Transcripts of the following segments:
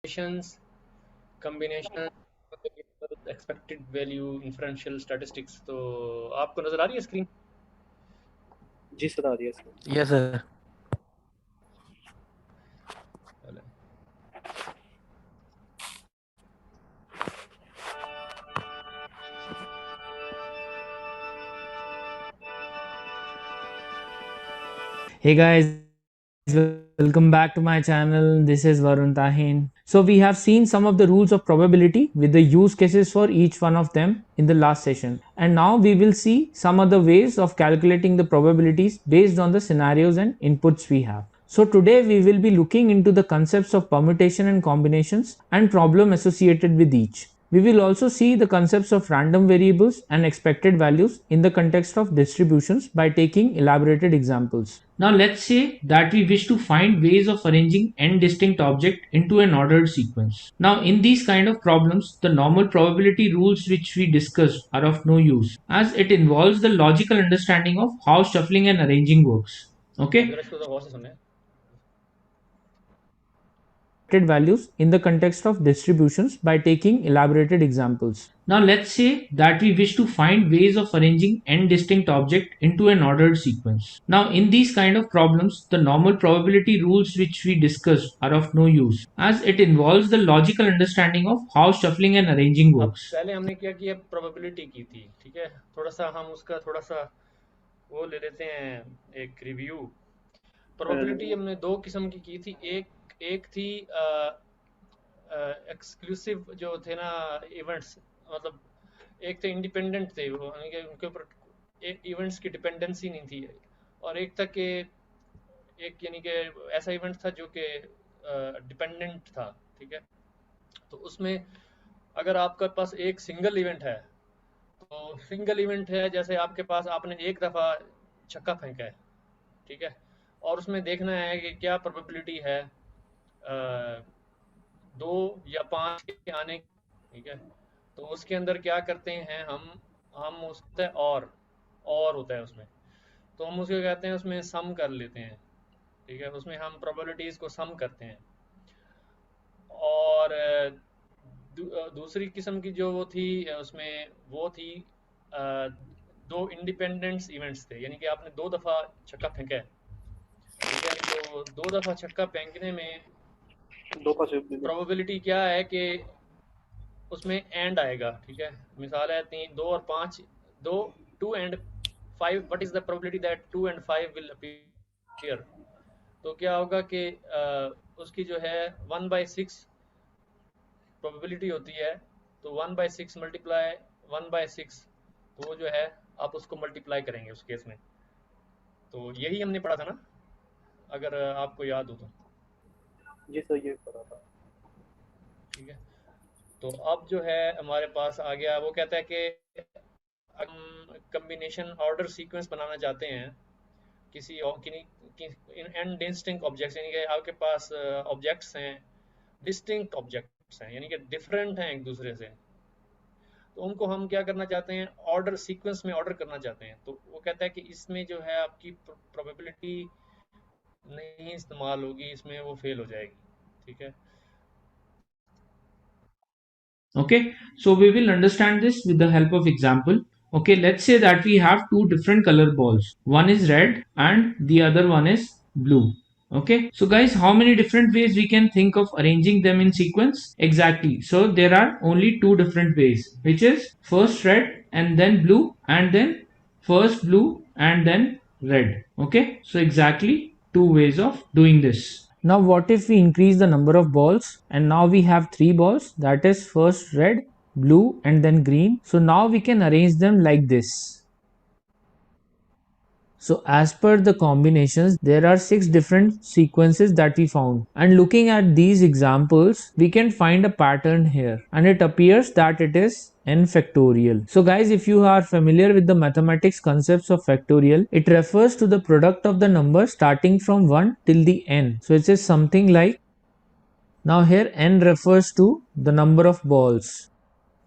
Combination expected value inferential statistics. तो आपको नजर आ रही है स्क्रीन? जी सर, आ रही है sir. Yes sir. Hey guys, welcome back to my channel. This is Varun Tahin. So we have seen some of the rules of probability with the use cases for each one of them in the last session. And now we will see some other ways of calculating the probabilities based on the scenarios and inputs we have. So today we will be looking into the concepts of permutation and combinations and problem associated with each. We will also see the concepts of random variables and expected values in the context of distributions by taking elaborated examples. Now let's say that we wish to find ways of arranging n distinct objects into an ordered sequence. Now in these kind of problems, the normal probability rules which we discussed are of no use, as it involves the logical understanding of how shuffling and arranging works. Okay? Values in the context of distributions by taking elaborated examples. Now let's say that we wish to find ways of arranging n distinct objects into an ordered sequence. Now in these kind of problems, the normal probability rules which we discussed are of no use, as it involves the logical understanding of how shuffling and arranging works. पहले हमने क्या किया, probability की थी, ठीक है। थोड़ा सा हम उसका थोड़ा सा वो ले लेते हैं, एक रिव्यू। प्रोबेबिलिटी हमने दो किस्म की थी। एक थी एक्सक्लूसिव जो थे ना इवेंट्स, मतलब एक थे इंडिपेंडेंट थे वो, यानी कि उनके ऊपर इवेंट्स की डिपेंडेंसी नहीं थी। और एक था कि एक यानी कि ऐसा इवेंट था जो कि डिपेंडेंट था, ठीक है। तो उसमें अगर आपके पास एक सिंगल इवेंट है, तो सिंगल इवेंट है जैसे आपके पास आपने एक दफ़ा छक्का फेंका है, ठीक है, और उसमें देखना है कि क्या प्रोबेबिलिटी है 2 या 5 के आने की, ठीक है। तो उसके अंदर क्या करते हैं हम उससे और होता है उसमें, तो हम उसको कहते हैं उसमें सम कर लेते हैं, ठीक है। उसमें हम प्रोबेबिलिटीज़ को सम करते हैं। और दूसरी किस्म की जो वो थी उसमें वो थी दो इंडिपेंडेंट इवेंट्स थे, यानी कि आपने 2 दफ़ा छक्का फेंका है, ठीक है। तो 2 दफ़ा छक्का फेंकने में प्रोबेबिलिटी क्या है कि उसमें एंड आएगा, ठीक है। मिसाल है 3, 2 और 5, 2 and 5, what is the probability that 2 and 5 will appear. तो क्या होगा कि उसकी जो है 1/6 प्रोबेबिलिटी होती है। तो 1/6 मल्टीप्लाई 1/6, तो वो जो है आप उसको मल्टीप्लाई करेंगे उस केस में। तो यही हमने पढ़ा था ना, अगर आपको याद हो तो। जी सर, ये पढ़ा था। ठीक है, तो अब जो है हमारे पास आ गया, वो कहता है कि हम कम्बिनेशन ऑर्डर सीक्वेंस बनाना चाहते हैं किसी एन डिस्टिंक्ट ऑब्जेक्ट्स, यानी कि आपके पास ऑब्जेक्ट्स हैं, डिस्टिंक्ट ऑब्जेक्ट्स हैं, यानी कि डिफरेंट हैं एक दूसरे से। तो उनको हम क्या करना चाहते हैं, ऑर्डर सीक्वेंस में ऑर्डर करना चाहते हैं। तो वो कहता है कि इसमें जो है आपकी प्रोबेबिलिटी नहीं इस्तेमाल होगी, इसमें वो फेल हो जाएगी, ठीक है। Okay, so we will understand this with the help of example. Okay, let's say that we have two different color balls. One is red and the other one is blue. Okay, so guys, how many different ways we can think of arranging them in sequence? Exactly, so there are only two different ways, which is first red and then blue, and then first blue and then red. Okay, so exactly two ways of doing this. Now what if we increase the number of balls, and now we have 3 balls, that is first red, blue and then green. So now we can arrange them like this. So as per the combinations, there are 6 different sequences that we found, and looking at these examples we can find a pattern here, and it appears that it is n factorial. So guys, if you are familiar with the mathematics concepts of factorial, it refers to the product of the numbers starting from 1 till the n. So it is something like, now here n refers to the number of balls.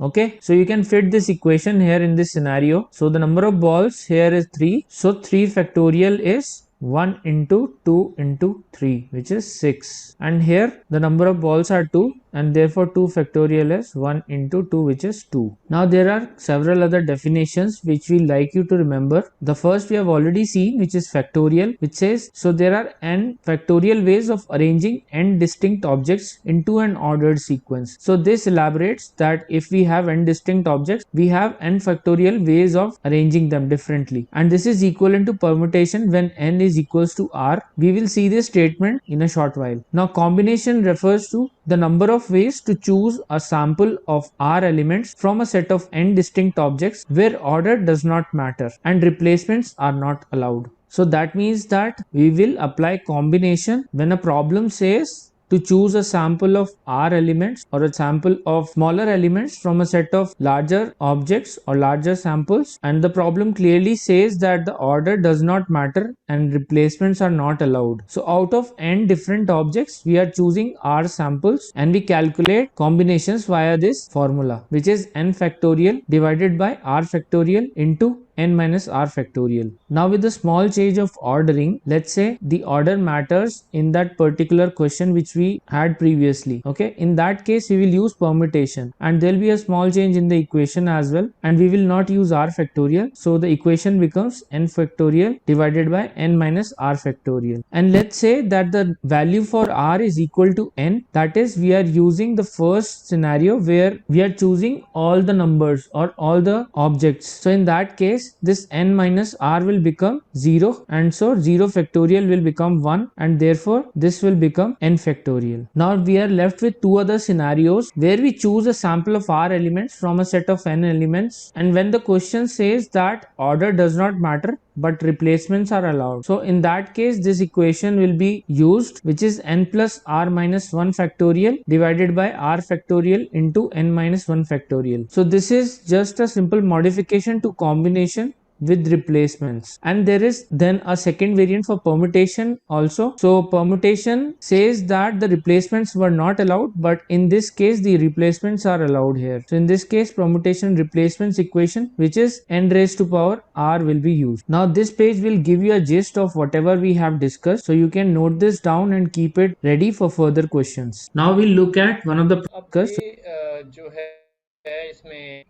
Okay, so you can fit this equation here in this scenario. So the number of balls here is 3. So 3 factorial is 1 into 2 into 3, which is 6. And here the number of balls are 2. and therefore 2 factorial is 1 into 2, which is 2. Now there are several other definitions which we like you to remember. The first we have already seen, which is factorial, which says so there are n factorial ways of arranging n distinct objects into an ordered sequence. So this elaborates that if we have n distinct objects, we have n factorial ways of arranging them differently, and this is equivalent to permutation when n is equals to r. We will see this statement in a short while. Now combination refers to the number of ways to choose a sample of r elements from a set of n distinct objects where order does not matter and replacements are not allowed. So that means that we will apply combination when a problem says to choose a sample of r elements or a sample of smaller elements from a set of larger objects or larger samples, and the problem clearly says that the order does not matter and replacements are not allowed. So out of n different objects, we are choosing r samples and we calculate combinations via this formula, which is n factorial divided by r factorial into n minus r factorial. Now with the small change of ordering, let's say the order matters in that particular question which we had previously. Okay, in that case we will use permutation and there will be a small change in the equation as well, and we will not use r factorial, so the equation becomes n factorial divided by n minus r factorial. And let's say that the value for r is equal to n, that is we are using the first scenario where we are choosing all the numbers or all the objects. So in that case this n minus r will become 0, and so 0 factorial will become 1, and therefore this will become n factorial. Now we are left with two other scenarios where we choose a sample of r elements from a set of n elements, and when the question says that order does not matter but replacements are allowed. So in that case this equation will be used, which is n plus r minus 1 factorial divided by r factorial into n minus 1 factorial. So this is just a simple modification to combination with replacements, and there is then a second variant for permutation also. So permutation says that the replacements were not allowed, but in this case the replacements are allowed here. So in this case permutation replacements equation, which is n raised to power r, will be used. Now this page will give you a gist of whatever we have discussed, so you can note this down and keep it ready for further questions. Now we'll look at one of the अब discussed. ये जो है इसमें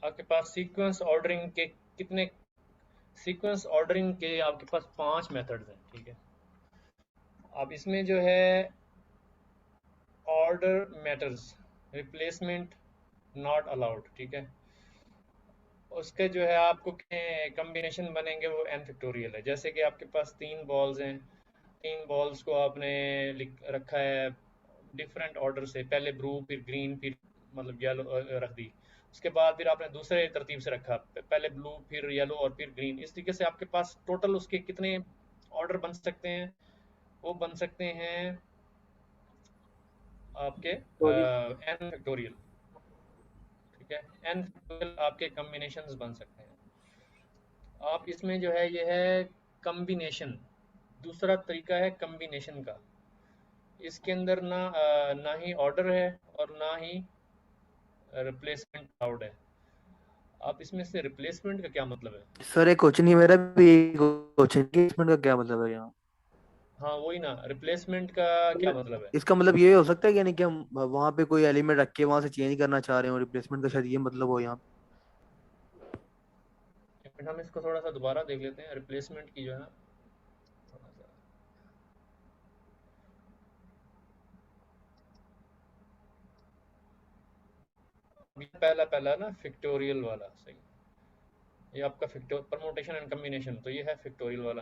आपके पास sequence ordering के कितने sequence ordering के आपके पास 5 मेथड्स हैं, ठीक है। अब इसमें जो है order matters, replacement not allowed, ठीक है। उसके जो है आपको कॉम्बिनेशन बनेंगे वो n फैक्टोरियल है। जैसे कि आपके पास 3 बॉल्स हैं, 3 बॉल्स को आपने लिख रखा है डिफरेंट ऑर्डर से, पहले ब्लू फिर ग्रीन फिर मतलब येलो रख दी, उसके बाद फिर आपने दूसरे तरतीब से रखा, पहले ब्लू फिर येलो और फिर ग्रीन। इस तरीके से आपके पास टोटल उसके कितने ऑर्डर बन सकते हैं? वो बन सकते हैं आपके n फैक्टोरियल, ठीक है। n फैक्टोरियल आपके कॉम्बिनेशंस बन सकते हैं। आप इसमें जो है ये है कॉम्बिनेशन, दूसरा तरीका है कॉम्बिनेशन का। इसके अंदर ना ही ऑर्डर है और ना ही रिप्लेसमेंट अलाउड है। आप इसमें से रिप्लेसमेंट का क्या मतलब है? सर एक क्वेश्चन ही मेरा भी क्वेश्चन रिप्लेसमेंट का क्या मतलब है यहाँ? हाँ वही ना, रिप्लेसमेंट का क्या मतलब है? इसका मतलब ये हो सकता है कि यानी कि हम वहां पे कोई एलिमेंट रख के वहां से चेंज करना चाह रहे हो, रिप्लेसमेंट का शायद ये मतलब हो यहाँ। हम इसको थोड़ा सा दोबारा देख लेते हैं, रिप्लेसमेंट की जो है ना थोड़ा सा। पहला ना फैक्टोरियल वाला सही, ये आपका परमुटेशन एंड कॉम्बिनेशन, तो ये है फैक्टोरियल वाला।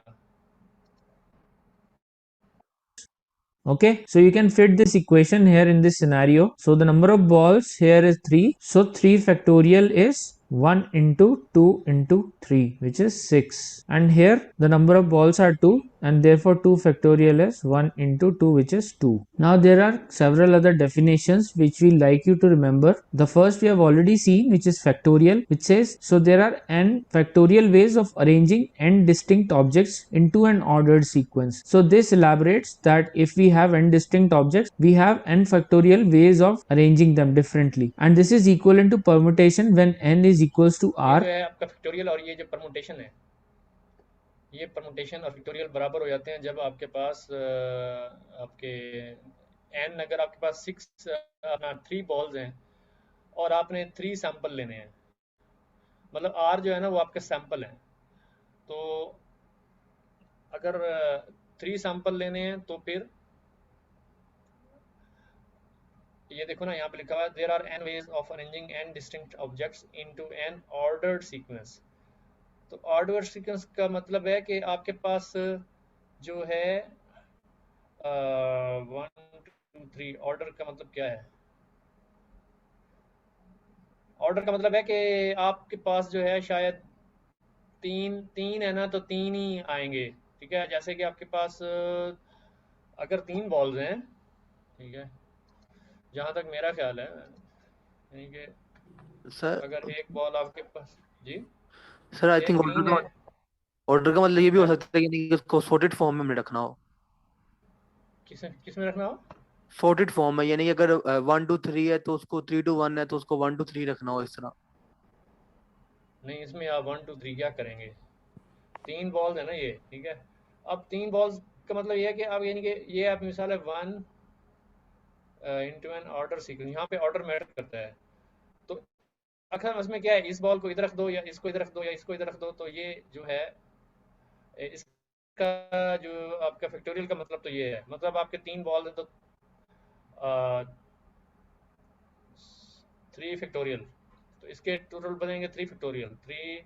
Okay, so you can fit this equation here in this scenario. So the number of balls here is 3. So 3 factorial is 1 into 2 into 3, which is 6. And here the number of balls are 2, and therefore 2 factorial is 1 into 2, which is 2. Now there are several other definitions which we like you to remember. The first we have already seen, which is factorial, which says so there are n factorial ways of arranging n distinct objects into an ordered sequence. So this elaborates that if we have n distinct objects, we have n factorial ways of arranging them differently, and this is equivalent to permutation when n is equals to r. ये है आपका factorial, और ये जो permutation है, ये permutation और factorial बराबर हो जाते हैं जब आपके पास आपके n अगर आपके पास 6 अपना 3 बॉल्स हैं और आपने 3 सैंपल लेने हैं, मतलब r जो है ना वो आपके सैंपल हैं, तो अगर 3 सैंपल लेने हैं तो फिर ये देखो ना, यहाँ पे लिखा हुआ है there are n ways of arranging n distinct objects into an ordered sequence। तो ऑर्डर सीक्वेंस का मतलब है कि आपके पास जो है 1 2 3, ऑर्डर का मतलब क्या है? ऑर्डर का मतलब है कि आपके पास जो है शायद तीन तीन है ना, तो तीन ही आएंगे, ठीक है। जैसे कि आपके पास अगर 3 बॉल्स हैं, ठीक है, जहाँ तक मेरा ख्याल है, यानी कि सर अगर एक बॉल आपके पास, जी, सर आई एक थिंक ग्रीन है, ऑर्डर का मतलब ये भी हो हैं, सकता है कि नहीं, कि उसको सॉर्टेड फॉर्म में रखना हो। किस में रखना हो? सॉर्टेड फॉर्म में, यानी कि अगर 1 2 3 है तो उसको 3 2 1 है तो उसको 1 2 3 रखना हो, इस तरह। नहीं, इसमें आप 1 2 3 क्या करेंगे? 3 बॉल्स है ना ये, ठीक है। अब 3 बॉल्स का मतलब ये है कि आप, यानी कि ये आप मिसाल है 1 इंटू एन ऑर्डर सीक्वेंस, यहाँ पे ऑर्डर मैटर करता है। तो अक्सर उसमें क्या है, इस बॉल को इधर रख दो या इसको इधर रख दो या इसको इधर रख दो, तो ये जो है इसका जो आपका फैक्टोरियल का मतलब तो ये है, मतलब आपके 3 बॉल हैं तो 3 फैक्टोरियल, तो इसके टोटल बनेंगे 3 फैक्टोरियल, 3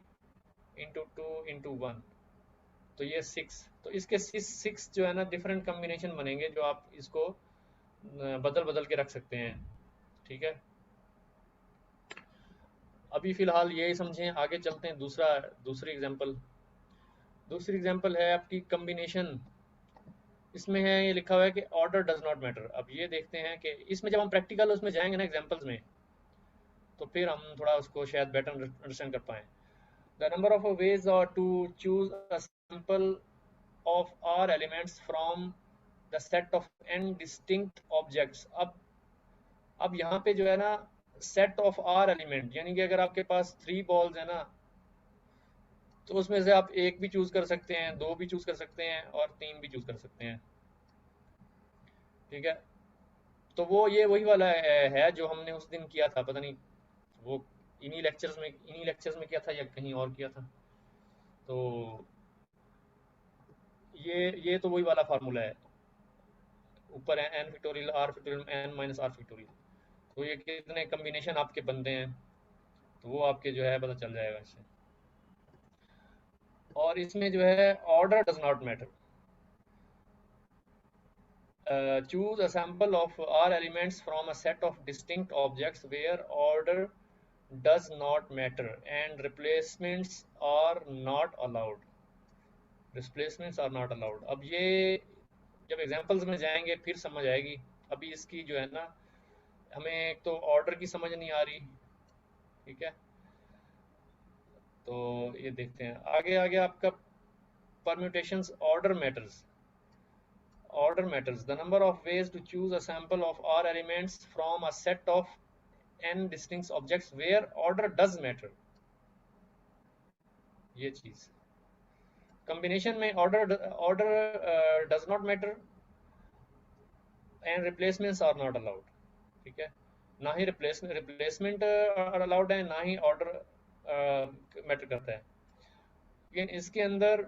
× 2 × 1, तो ये 6। तो इसके 6 जो है ना डिफरेंट कम्बिनेशन बनेंगे, जो आप इसको बदल बदल के रख सकते हैं, ठीक है। अभी फ़िलहाल यही समझें, आगे चलते हैं दूसरी एग्जांपल है आपकी कॉम्बिनेशन। इसमें है, ये लिखा हुआ है कि ऑर्डर डज नॉट मैटर। अब ये देखते हैं कि इसमें जब हम प्रैक्टिकल उसमें जाएंगे ना एग्जांपल्स में, तो फिर हम थोड़ा उसको शायद बेटर अंडरस्टैंड कर पाएँ। The number of ways are to choose a sample of r elements from the set of n distinct objects। अब यहाँ पे जो है ना set of r element, यानी कि अगर आपके पास 3 बॉल्स है ना, तो उसमें से आप एक भी चूज कर सकते हैं, 2 भी चूज कर सकते हैं और 3 भी चूज कर सकते हैं, ठीक है। तो वो ये वही वाला है जो हमने उस दिन किया था, पता नहीं वो इन्हीं लेक्चर्स में किया था या कहीं और किया था। तो ये तो वही वाला फार्मूला है, ऊपर है n factorial r factorial n minus r factorial. तो ये कितने कम्बिनेशन आपके बनते हैं, तो वो आपके जो है पता चल जाएगा इससे। और इसमें जो है order does not matter. Choose a sample of r elements from a set of distinct objects where order does not matter and replacements are not allowed. अब ये जब एग्जांपल्स में जाएंगे फिर समझ आएगी। अभी इसकी जो है ना, हमें एक तो ऑर्डर की समझ नहीं आ रही, ठीक है। तो ये देखते हैं आगे आगे आपका permutations order matters। The number of ways to choose a sample of r elements from a set of n distinct objects where order does matter। ये चीज कॉम्बिनेशन में order does not matter and replacements are not allowed, ठीक है। ना ही replacement allowed है, ना ही order matter करता है। लेकिन इसके अंदर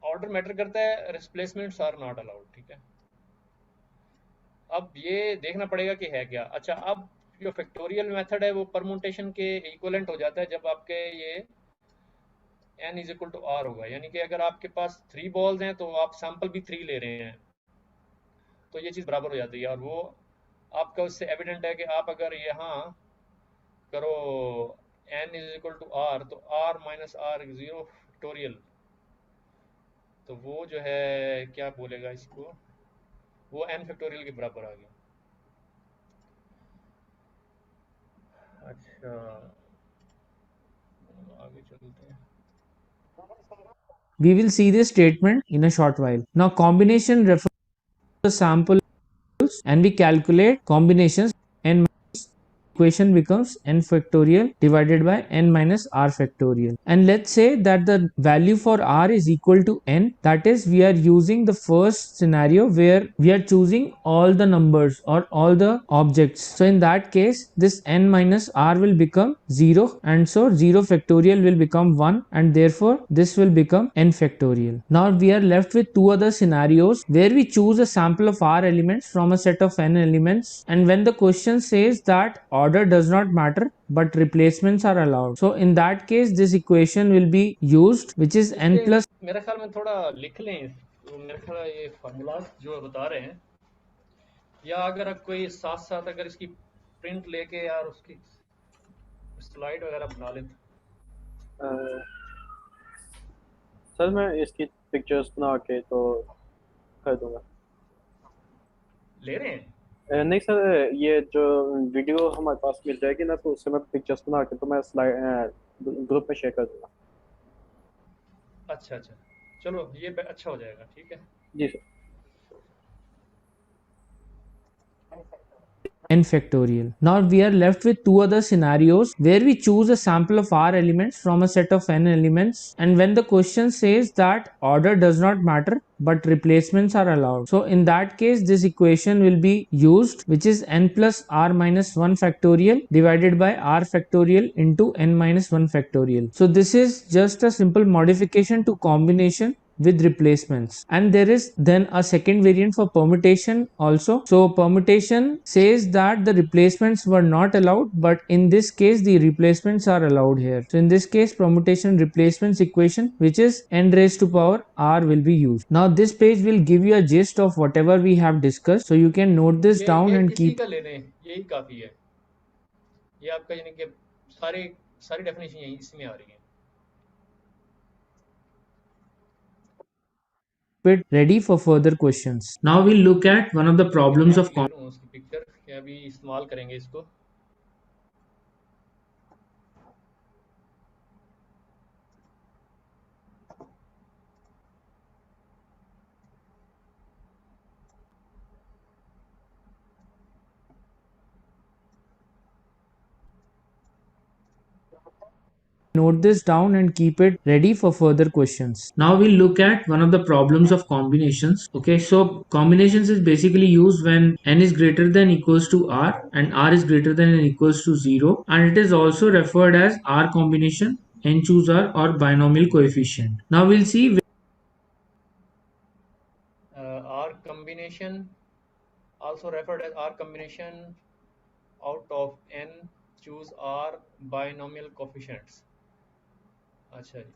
ऑर्डर मैटर करता है, रिप्लेसमेंट्स आर नॉट अलाउड, ठीक है। अब ये देखना पड़ेगा कि है क्या। अच्छा, अब जो फैक्टोरियल मेथड है वो परमुटेशन के इक्वलेंट हो जाता है जब आपके ये n is equal to r होगा, यानी कि अगर आपके पास 3 बॉल्स हैं तो आप सैंपल भी 3 ले रहे हैं, तो ये चीज़ बराबर हो जाती है। और वो आपका उससे एविडेंट है कि आप अगर यहाँ करो n is equal to r, तो r माइनस r 0 फैक्टोरियल, तो वो जो है क्या बोलेगा इसको, वो n फैक्टोरियल के बराबर आ गया। अच्छा, आगे चलते हैं। We will see this statement in a short while. Now, combination refers to the samples and we calculate combinations and equation becomes n factorial divided by n minus r factorial. And let's say that the value for r is equal to n, that is we are using the first scenario where we are choosing all the numbers or all the objects. So in that case this n minus r will become 0, and so 0 factorial will become 1, and therefore this will become n factorial. Now we are left with two other scenarios where we choose a sample of r elements from a set of n elements, and when the question says that order does not matter but replacements are allowed, so in that case this equation will be used, which is n इसके plus मेरे ख्याल में थोड़ा लिख लें, तो मेरे ख्याल ये फार्मूला जो बता रहे हैं, या अगर कोई साथ साथ अगर इसकी प्रिंट लेके यार उसकी स्लाइड वगैरह बना लें। सर मैं इसकी पिक्चर्स बना के तो कर दूंगा। ले रहे हैं? नहीं सर, ये जो वीडियो हमारे पास मिल जाएगी ना, तो उससे मैं पिक्चर्स बना के तो मैं स्लाइड ग्रुप में शेयर कर दूंगा। अच्छा अच्छा, चलो ये अच्छा हो जाएगा, ठीक है जी sir. n factorial. Now we are left with two other scenarios where we choose a sample of r elements from a set of n elements, and when the question says that order does not matter but replacements are allowed, so in that case this equation will be used, which is n plus r minus 1 factorial divided by r factorial into n minus 1 factorial. So this is just a simple modification to combination with replacements, and there is then a second variant for permutation also. So permutation says that the replacements were not allowed, but in this case the replacements are allowed here. So in this case permutation replacements equation, which is n raised to power r, will be used. Now this page will give you a gist of whatever we have discussed, so you can note this down ये and इसी keep का ले लें, यही काफ़ी है। ये आपका यानी कि सारी डेफिनेशन यही इसमें आ रही है। it ready for further questions. Now we'll look at one of the problems of ले लूँ उसकी पिक्चर, कि अभी इस्तेमाल करेंगे इसको। Note this down and keep it ready for further questions. Now we'll look at one of the problems of combinations. Okay, so combinations is basically used when n is greater than equals to r and r is greater than or equals to 0, and it is also referred as r combination, n choose r, or binomial coefficient. Now we'll see R combination, also referred as R combination out of n choose R binomial coefficients। अच्छा जी,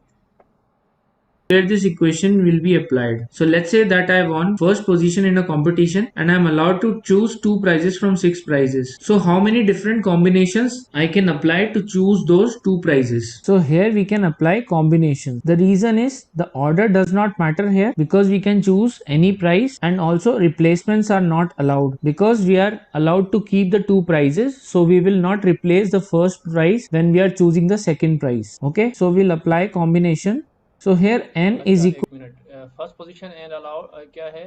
where this equation will be applied. So let's say that I won first position in a competition and I am allowed to choose 2 prizes from 6 prizes. So how many different combinations I can apply to choose those 2 prizes? So here we can apply combinations. The reason is the order does not matter here because we can choose any prize, and also replacements are not allowed because we are allowed to keep the 2 prizes. So we will not replace the first prize when we are choosing the second prize. Okay, so we'll apply combination. So here n is अच्छा equal. एक minute, first position and allowed क्या है,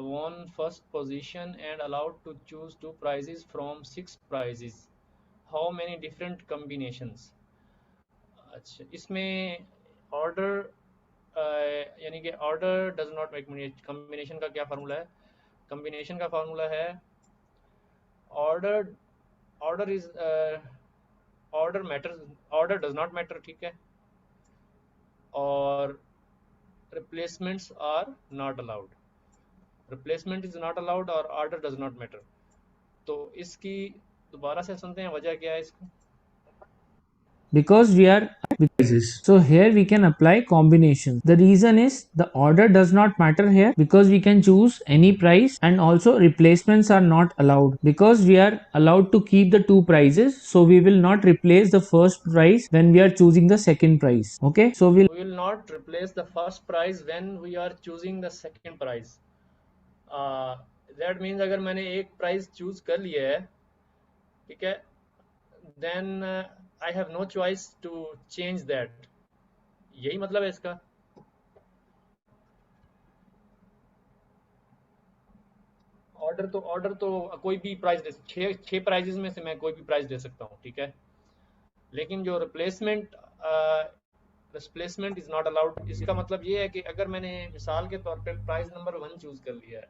one first position and allowed to choose 2 prizes from 6 prizes, how many different combinations. अच्छा, इसमें order यानी कि order does not make combination का क्या फार्मूला है? कॉम्बिनेशन का फार्मूला है order order is order matter, order does not matter, ठीक है, और replacements are not allowed, replacement is not allowed और order does not matter। तो इसकी दोबारा से सुनते हैं वजह क्या है इसको। Because we are prizes. So here we can apply combinations. The reason is the order does not matter here because we can choose any price, and also replacements are not allowed because we are allowed to keep the 2 prizes. So we will not replace the first prize when we are choosing the second prize. Okay, so we will not replace the first prize when we are choosing the second prize। That means अगर मैंने एक prize choose कर लिया है, ठीक है, then I have no choice to change that, यही मतलब है इसका। ऑर्डर तो कोई भी प्राइस दे, छः प्राइजेस में से मैं कोई भी प्राइस दे सकता हूँ, ठीक है। लेकिन जो रिप्लेसमेंट इज नॉट अलाउड, इसका मतलब ये है कि अगर मैंने मिसाल के तौर पे प्राइस नंबर 1 चूज कर लिया है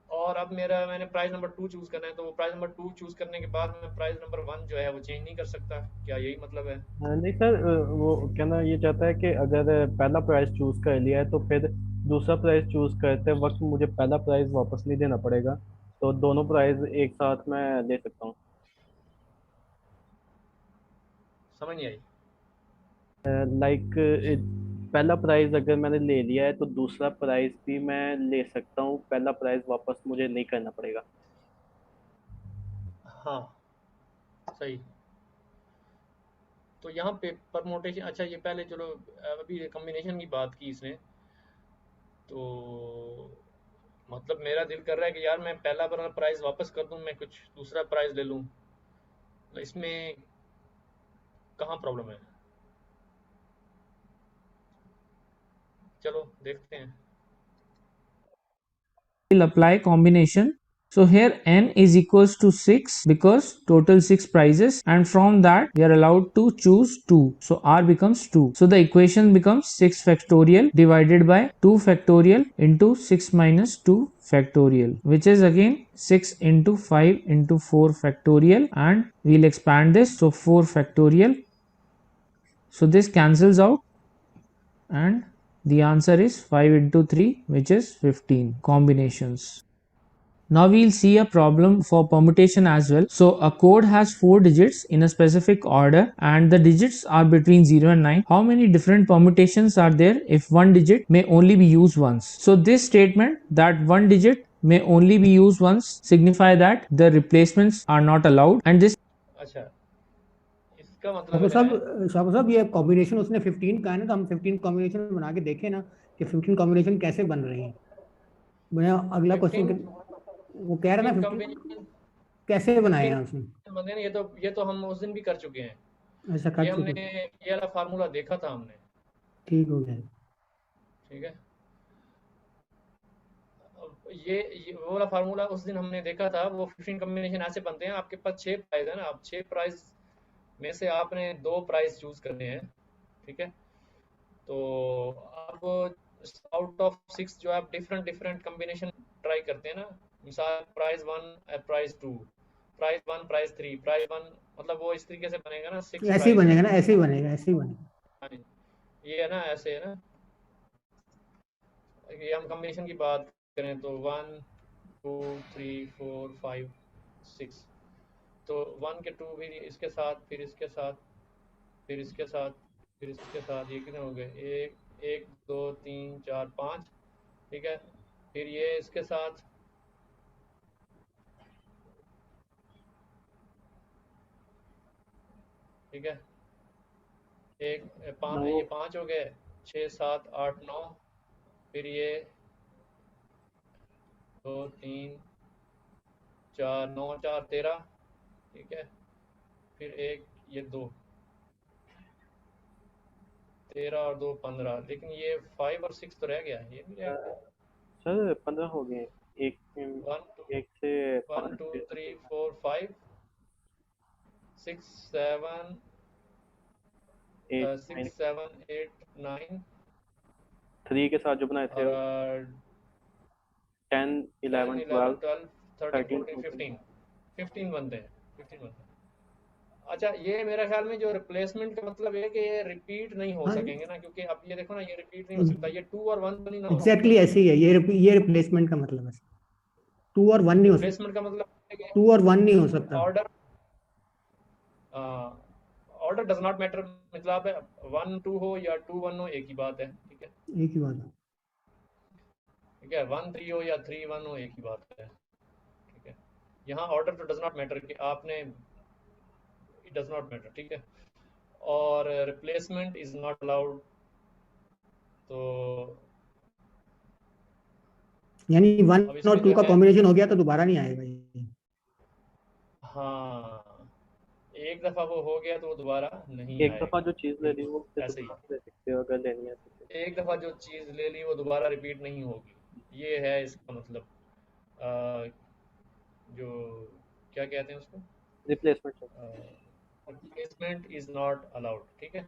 और अब मैंने प्राइस नंबर 2 चूज करना है, तो वो प्राइस नंबर 2 चूज करने के बाद मैं प्राइस नंबर 1 जो है वो चेंज नहीं कर सकता, क्या यही मतलब है? नहीं सर, वो कहना ये चाहता है कि अगर पहला प्राइस चूज कर लिया है तो फिर दूसरा प्राइस चूज करते वक्त मुझे पहला प्राइस वापस नहीं देना पड़ेगा, तो दोनों प्राइस एक साथ मैं ले सकता हूँ। समझ नहीं आई। लाइक पहला प्राइस अगर मैंने ले लिया है तो दूसरा प्राइस भी मैं ले सकता हूँ, पहला प्राइस वापस मुझे नहीं करना पड़ेगा। हाँ, सही। तो यहाँ पे परमोटेशन, अच्छा ये पहले चलो, अभी कॉम्बिनेशन की बात की इसने, तो मतलब मेरा दिल कर रहा है कि यार मैं पहला प्राइस वापस कर दूं, मैं कुछ दूसरा प्राइस ले लूं, तो इसमें कहाँ प्रॉब्लम है? चलो देखते हैं। Will apply combination. So here n is equals to 6 because total 6 prices, and from that we are allowed to choose 2. So r becomes 2. So the equation becomes 6 factorial divided by 2 factorial into 6 minus 2 factorial, which is again 6 into 5 into 4 factorial, and we'll expand this, so 4 factorial. So this cancels out and the answer is 5 into 3, which is 15 combinations. Now we'll see a problem for permutation as well. So a code has 4 digits in a specific order and the digits are between 0 and 9. How many different permutations are there if one digit may only be used once? So this statement that one digit may only be used once signify that the replacements are not allowed, and this अच्छा, इसका मतलब है शाबू साहब ये combination उसने 15 का है ना, तो हम 15 कॉम्बिनेशन बना के देखें ना कि 15 कॉम्बिनेशन कैसे बन रही हैं। मैं अगला क्वेश्चन 15 वो कह रहा ना 15 कॉम्बिनेशन कैसे बनाए 15 हैं उसने। बंदे ने, ये तो हम उस दिन भी कर चुके हैं। ऐसा ये कर हमने चुके, ये वाला फार्मूला देखा था हमने, ठीक हो गया। ठीक है। अब ये वो वाला फार्मूला उस दिन हमने देखा था। वो 15 कॉम्बिनेशन ऐसे बनते हैं, आपके पास 6 प्राइस है ना, आप 6 प्राइस में से आपने 2 प्राइस चूज करने हैं, ठीक है। तो अब आउट ऑफ 6 जो आप डिफरेंट डिफरेंट कॉम्बिनेशन ट्राई करते हैं ना, मिसाल price 1, price 2, price 1, price 3, price 1, मतलब वो इस तरीके से बनेगा ना, 6 ऐसे ही प्राइस बनेगा है। ना, ऐसे ही बनेगा, ऐसे ही बनेगा। हाँ, ये है ना, ऐसे है ना। ये हम कॉम्बिनेशन की बात करें तो 1 2 3 4 5 6, तो 1 के 2 फिर इसके साथ, फिर इसके साथ, फिर इसके साथ, फिर इसके साथ, ये कितने हो गए? 1 2 3 4 5, ठीक है। फिर ये इसके साथ, ठीक है। एक ये 5 हो गए, 6 7 8 9, फिर ये 2 3 4 9 4 13, ठीक है। फिर एक ये 2 13 और 2 15, लेकिन ये 5 और 6 तो रह गया, ये भी रह गया। सर 15 हो गए, एक 1 एक से 1 2 3 4 5 6 7 6 7 8 9, 3 के साथ जो बनाए थे और 10 10 11 11 12 12 13 13 14 15 बनते हैं, 15 बनते हैं। अच्छा, ये मेरे ख्याल में जो रिप्लेसमेंट का मतलब है कि ये रिपीट नहीं हो हाँ, सकेंगे ना, क्योंकि अब ये देखो ना, ये रिपीट नहीं हो सकता, ये 2 और 1 नहीं ना हो। एग्जैक्टली ऐसे ही है, ये रिप्लेसमेंट का मतलब है। 2 और 1 नहीं हो सकता, रिप्लेसमेंट का मतलब है कि 2 और 1 नहीं हो सकता। Order order does not matter, मतलब है 1 2 हो या 2 1 हो, एक ही बात है, ठीक है। एक ही बात है। ठीक है, 1 3 हो या 3 1 हो, एक ही बात है, ठीक है। यहाँ ऑर्डर तो डज नॉट मैटर कि आपने, इट डज नॉट मैटर, ठीक है। और रिप्लेसमेंट इज नॉट अलाउड, तो यानी 1 अब और इसमें 2 जो का है, कॉम्बिनेशन हो गया तो दोबारा नहीं आएगा ये। हाँ, एक दफ़ा वो हो गया तो वो दोबारा नहीं एक आएगा, दफा जो चीज ले ली बिल्कुल वो फिर ऐसे ही। दोबारा ले सकते हो अगर लेनी है तो। एक दफ़ा जो चीज़ ले ली वो दोबारा रिपीट नहीं होगी, ये है इसका मतलब। जो क्या कहते हैं उसको, replacement. Replacement is not allowed. ठीक है,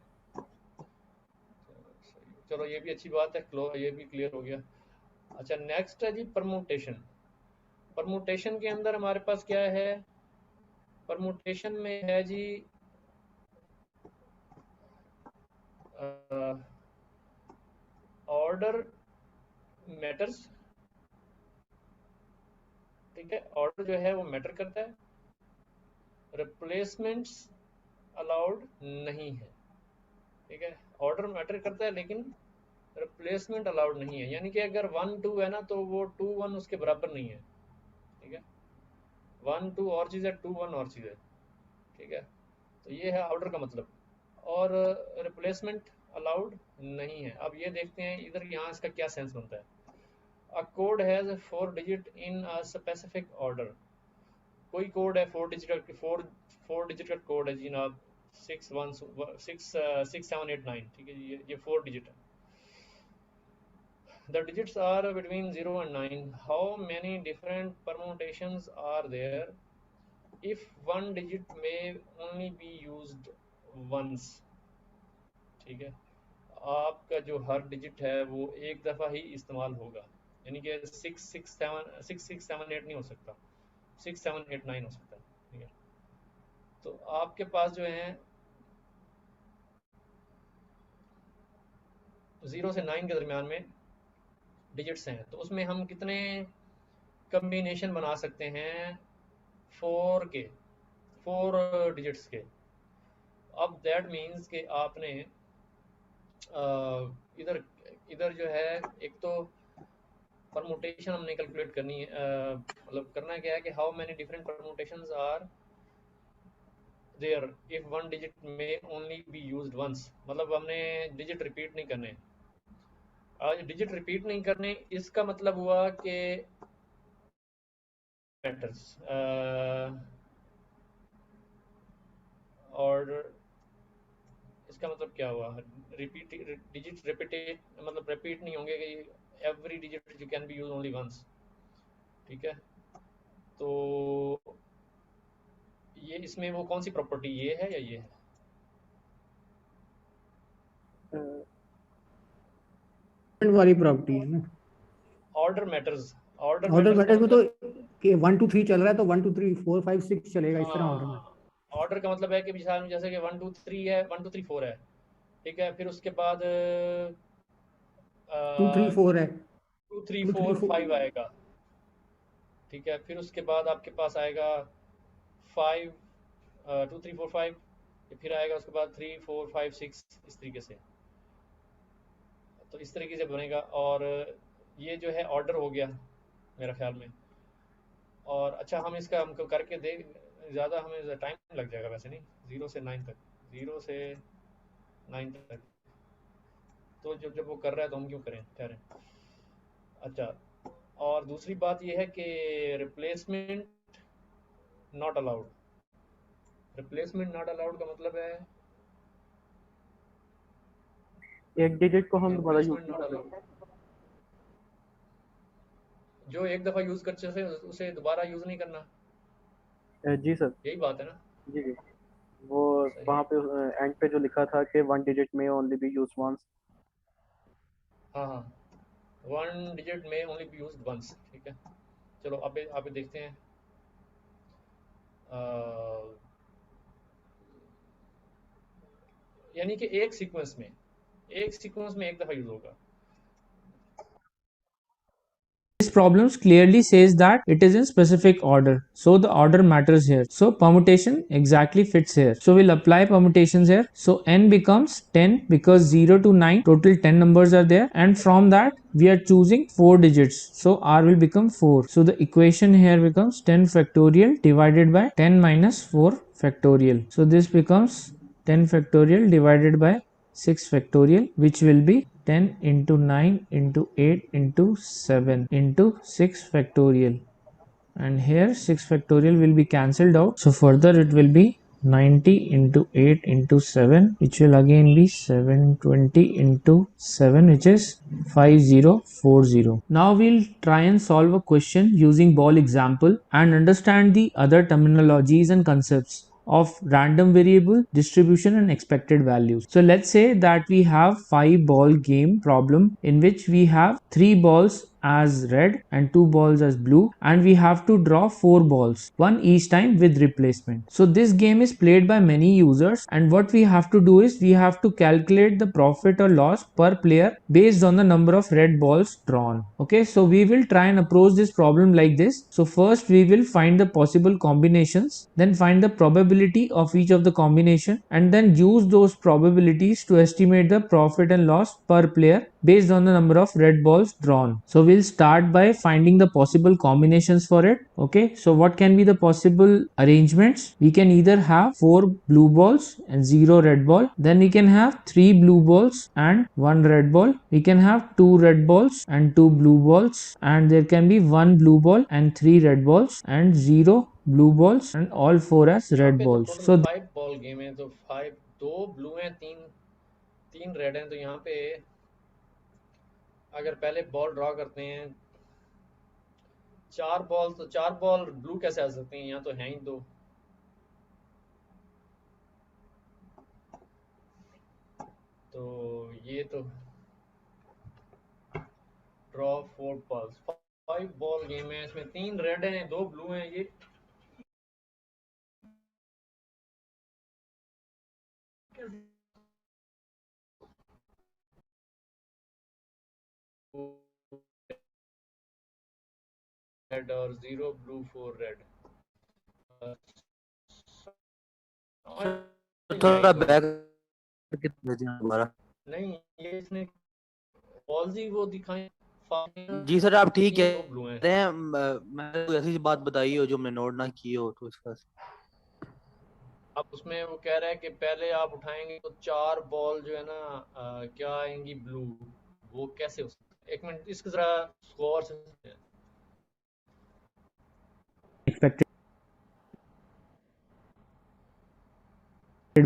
चलो ये भी अच्छी बात है, ये भी क्लियर हो गया। अच्छा, नेक्स्ट है जी परमुटेशन। परमुटेशन के अंदर हमारे पास क्या है, परमुटेशन में है जी ऑर्डर मैटर्स। ठीक है, ऑर्डर जो है वो मैटर करता है, रिप्लेसमेंट्स अलाउड नहीं है। ठीक है, ऑर्डर मैटर करता है लेकिन रिप्लेसमेंट अलाउड नहीं है, यानी कि अगर 1 2 है ना तो वो 2 1 उसके बराबर नहीं है। ठीक है, 1 2 और चीज़ है, 2 1 और चीज़ है। ठीक है, तो ये है ऑर्डर का मतलब, और रिप्लेसमेंट अलाउड नहीं है। अब ये देखते हैं इधर यहाँ इसका क्या सेंस बनता है। A code has 4 digit in a specific order. कोई कोड है 4 डिजिट, 4 डिजिट का कोड है जी जनाब, 6 1 6 6 7 8 9। ठीक है, ये 4 डिजिट है। The digits are between 0 and 9. How many different permutations are there if one digit may only be used once? ठीक है, आपका जो हर डिजिट है वो एक दफ़ा ही इस्तेमाल होगा, यानी कि 6 6 7 8 नहीं हो सकता, 6 7 8 9 हो सकता है। ठीक है, तो आपके पास जो है 0 से 9 के दरमियान में डिजिट्स हैं, तो उसमें हम कितने कम्बिनेशन बना सकते हैं, 4 डिजिट्स के। अब दैट मीन्स कि आपने इधर इधर जो है एक तो परमुटेशन हमने कैलकुलेट करनी है, मतलब करना क्या है कि how many different permutations are there if one digit में ओनली बी यूज्ड वंस, मतलब हमने डिजिट रिपीट नहीं करने। आज डिजिट रिपीट नहीं करने इसका मतलब हुआ कि मैटर्स और इसका मतलब क्या हुआ, रिपीट डिजिट रिपीटेड मतलब रिपीट नहीं होंगे कि every digit you can be use only once. ठीक है, तो ये इसमें वो कौन सी प्रॉपर्टी, ये है या ये है? वाली प्रॉपर्टी है ना, order matters. Order order matters का मैटर्स में तो मतलब कि 1 2 3 चल रहा है तो 1 2 3 4 5 6 चलेगा, इस तरह ऑर्डर में। ऑर्डर का मतलब है कि जैसे कि 1 2 3 है, 1 2 3 4 है। ठीक है, फिर उसके बाद 2 3 4 है, 2 3 2 3 4 5 आएगा। ठीक है, फिर उसके बाद आपके पास आएगा 5 2 3 4 5, फिर आएगा उसके बाद 3 4 5 6, इस तरीके से। तो इस तरीके से बनेगा, और ये जो है ऑर्डर हो गया मेरा ख्याल में। और अच्छा, हम इसका हमको करके देख, ज़्यादा हमें टाइम लग जाएगा वैसे नहीं, 0 से 9 तक, 0 से 9 तक, तो जब जब वो कर रहा है तो हम क्यों करें, कह रहे हैं। अच्छा, और दूसरी बात ये है कि replacement not allowed. Replacement not allowed का मतलब है एक डिजिट को हम दोबारा यूज रिप्लेसमेंट नहीं नॉट कर अलाउड, जो एक दफ़ा यूज़ कर से उसे दोबारा यूज़ नहीं करना, सकते। जी सर। यही बात है ना? जी जी, वो सही वहाँ है, पे एंड पे जो लिखा था कि 1 डिजिट में ओनली बी यूज वंस। हाँ हाँ, 1 डिजिट में ओनली बी यूज्ड वंस। ठीक है, चलो आप देखते हैं। यानी कि एक सीक्वेंस में एक दफ़ा यूज़ होगा। This problems clearly says that it is in specific order, so the order matters here. So permutation exactly fits here. So we'll apply permutations here. So n becomes 10 because 0 to 9 total 10 numbers are there, and from that we are choosing 4 digits. So r will become 4. So the equation here becomes 10 factorial divided by 10 minus 4 factorial. So this becomes 10 factorial divided by 6 factorial, which will be 10 into 9 into 8 into 7 into 6 factorial, and here 6 factorial will be cancelled out, so further it will be 90 into 8 into 7, which will again be 720 into 7, which is 5040. Now we'll try and solve a question using ball example and understand the other terminologies and concepts of random variable, distribution and expected values. So let's say that we have 5-ball game problem in which we have 3 balls as red and 2 balls as blue, and we have to draw 4 balls, one each time with replacement. So this game is played by many users, and what we have to do is we have to calculate the profit or loss per player based on the number of red balls drawn. Okay, so we will try and approach this problem like this. So first we will find the possible combinations, then find the probability of each of the combination, and then use those probabilities to estimate the profit and loss per player based on the number of red balls drawn. So we'll start by finding the possible combinations for it. Okay, so what can be the possible arrangements? We can either have 4 blue balls and 0 red ball, then we can have 3 blue balls and 1 red ball, we can have 2 red balls and 2 blue balls, and there can be 1 blue ball and 3 red balls, and 0 blue balls and all 4 as यहाँ red पे तो balls. Total So 5 ball game है, तो 5, 2 blue हैं, 3 red हैं, तो यहाँ पे अगर पहले बॉल ड्रॉ करते हैं 4 बॉल, तो 4 बॉल ब्लू कैसे आ सकते हैं, यहाँ तो हैं ही 2। तो ये तो ड्रॉ 4 बॉल्स, 5 बॉल गेम है, इसमें 3 रेड हैं 2 ब्लू हैं, ये रेड और 0 ब्लू 4 रेड थोड़ा जाएगा। बैक करके भेजें दोबारा। नहीं, ये इसने बॉल्स ही वो दिखाएं, जी सर, आप ठीक है 2 ब्लू हैं। रहे हैं। मैंने कोई ऐसी बात बताई हो जो हमने नोट ना की हो तो इसका अब उसमें वो कह रहा है कि पहले आप उठाएंगे तो 4 बॉल जो है ना क्या आएंगी ब्लू, वो कैसे हो सकता है? एक मिनट, इसको जरा गौर से expected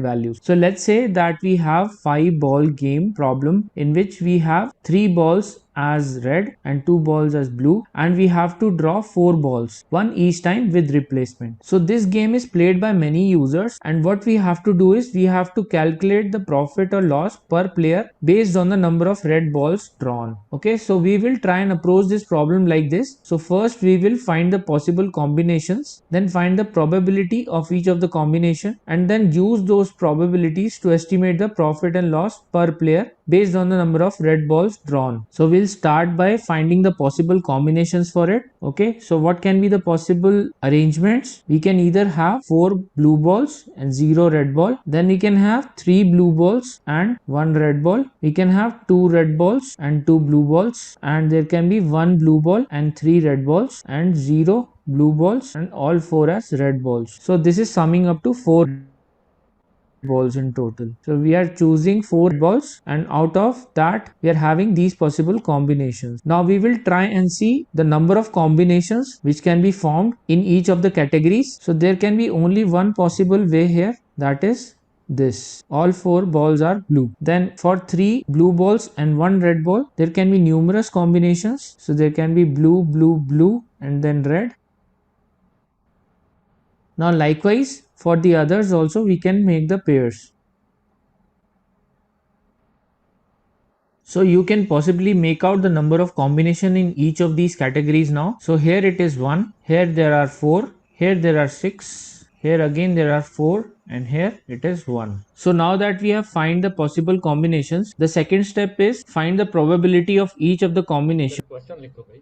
values. So let's say that we have 5-ball game problem in which we have 3 balls as red and 2 balls as blue, and we have to draw 4 balls, one each time with replacement. So this game is played by many users, and what we have to do is we have to calculate the profit or loss per player based on the number of red balls drawn. Okay, so we will try and approach this problem like this. So first we will find the possible combinations, then find the probability of each of the combination, and then use those probabilities to estimate the profit and loss per player based on the number of red balls drawn. So we'll start by finding the possible combinations for it. Okay, so what can be the possible arrangements? We can either have 4 blue balls and 0 red ball, then we can have 3 blue balls and 1 red ball, we can have 2 red balls and 2 blue balls, and there can be 1 blue ball and 3 red balls, and 0 blue balls and all 4 as red balls. So this is summing up to 4 balls in total. So we are choosing 4 balls, and out of that we are having these possible combinations. Now we will try and see the number of combinations which can be formed in each of the categories. So there can be only one possible way here, that is this. All 4 balls are blue. Then for 3 blue balls and 1 red ball, there can be numerous combinations. So there can be blue, blue, blue, and then red. Now likewise for the others also we can make the pairs. So you can possibly make out the number of combination in each of these categories now. So here it is 1, here there are 4, here there are 6, here again there are 4, and here it is 1. So now that we have find the possible combinations, the second step is find the probability of each of the combination. Question लिखो भाई।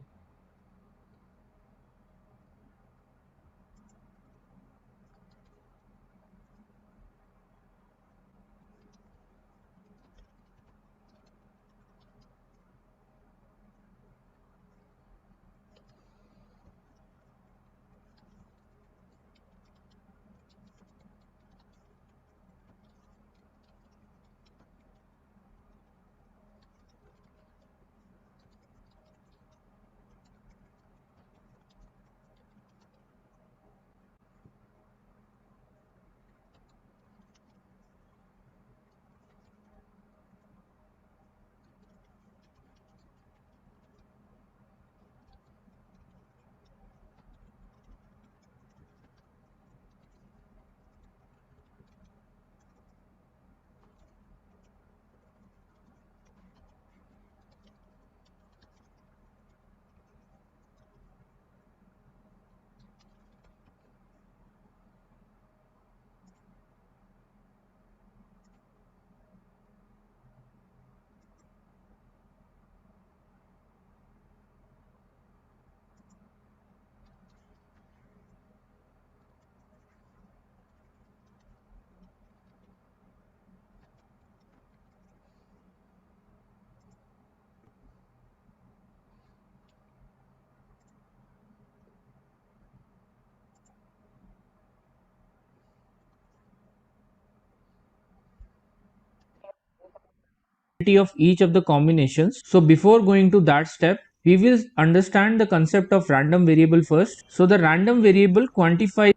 of each of the combinations. So before going to that step, we will understand the concept of random variable first. So the random variable quantifies,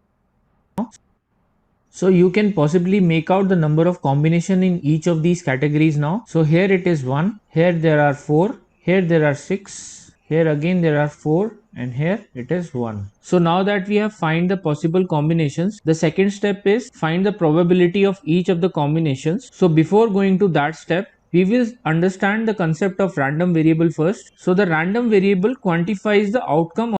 so you can possibly make out the number of combination in each of these categories now. So here it is 1, here there are 4, here there are 6, here again there are 4, and here it is 1. So now that we have find the possible combinations, the second step is find the probability of each of the combinations. So before going to that step, we will understand the concept of random variable first. So the random variable quantifies the outcome